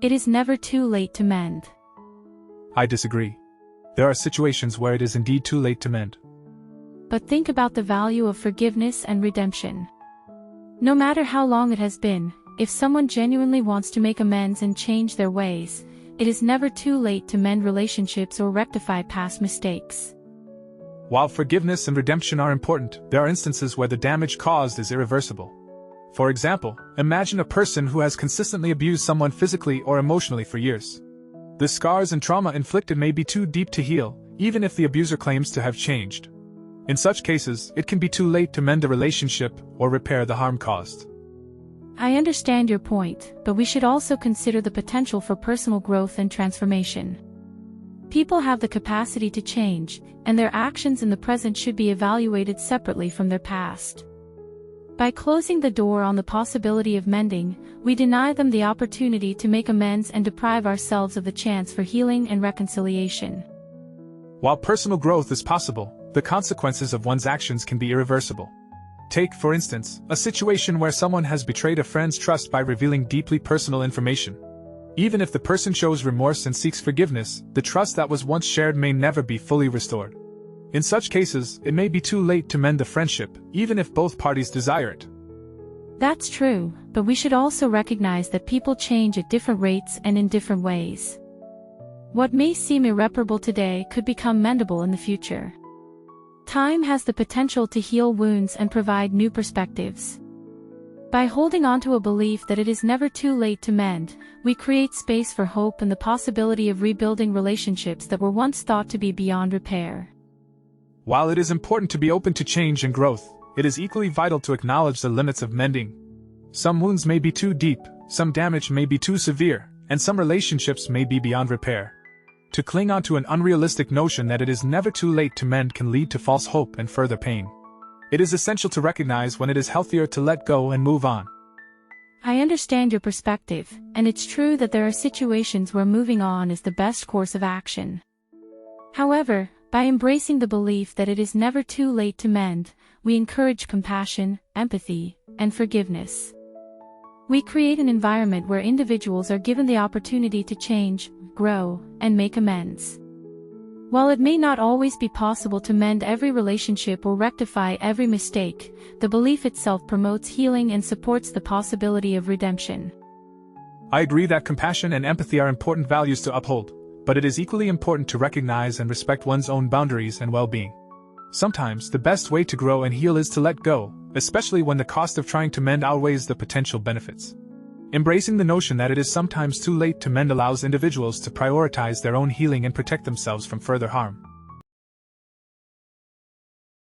It is never too late to mend. I disagree. There are situations where it is indeed too late to mend. But think about the value of forgiveness and redemption. No matter how long it has been, if someone genuinely wants to make amends and change their ways, it is never too late to mend relationships or rectify past mistakes. While forgiveness and redemption are important, there are instances where the damage caused is irreversible. For example, imagine a person who has consistently abused someone physically or emotionally for years. The scars and trauma inflicted may be too deep to heal, even if the abuser claims to have changed. In such cases, it can be too late to mend the relationship or repair the harm caused. I understand your point, but we should also consider the potential for personal growth and transformation. People have the capacity to change, and their actions in the present should be evaluated separately from their past. By closing the door on the possibility of mending, we deny them the opportunity to make amends and deprive ourselves of the chance for healing and reconciliation. While personal growth is possible, the consequences of one's actions can be irreversible. Take, for instance, a situation where someone has betrayed a friend's trust by revealing deeply personal information. Even if the person shows remorse and seeks forgiveness, the trust that was once shared may never be fully restored. In such cases, it may be too late to mend the friendship, even if both parties desire it. That's true, but we should also recognize that people change at different rates and in different ways. What may seem irreparable today could become mendable in the future. Time has the potential to heal wounds and provide new perspectives. By holding on to a belief that it is never too late to mend, we create space for hope and the possibility of rebuilding relationships that were once thought to be beyond repair. While it is important to be open to change and growth, it is equally vital to acknowledge the limits of mending. Some wounds may be too deep, some damage may be too severe, and some relationships may be beyond repair. To cling on to an unrealistic notion that it is never too late to mend can lead to false hope and further pain. It is essential to recognize when it is healthier to let go and move on. I understand your perspective, and it's true that there are situations where moving on is the best course of action. However, by embracing the belief that it is never too late to mend, we encourage compassion, empathy, and forgiveness. We create an environment where individuals are given the opportunity to change, grow, and make amends. While it may not always be possible to mend every relationship or rectify every mistake, the belief itself promotes healing and supports the possibility of redemption. I agree that compassion and empathy are important values to uphold, but it is equally important to recognize and respect one's own boundaries and well-being. Sometimes the best way to grow and heal is to let go, especially when the cost of trying to mend outweighs the potential benefits. Embracing the notion that it is sometimes too late to mend allows individuals to prioritize their own healing and protect themselves from further harm.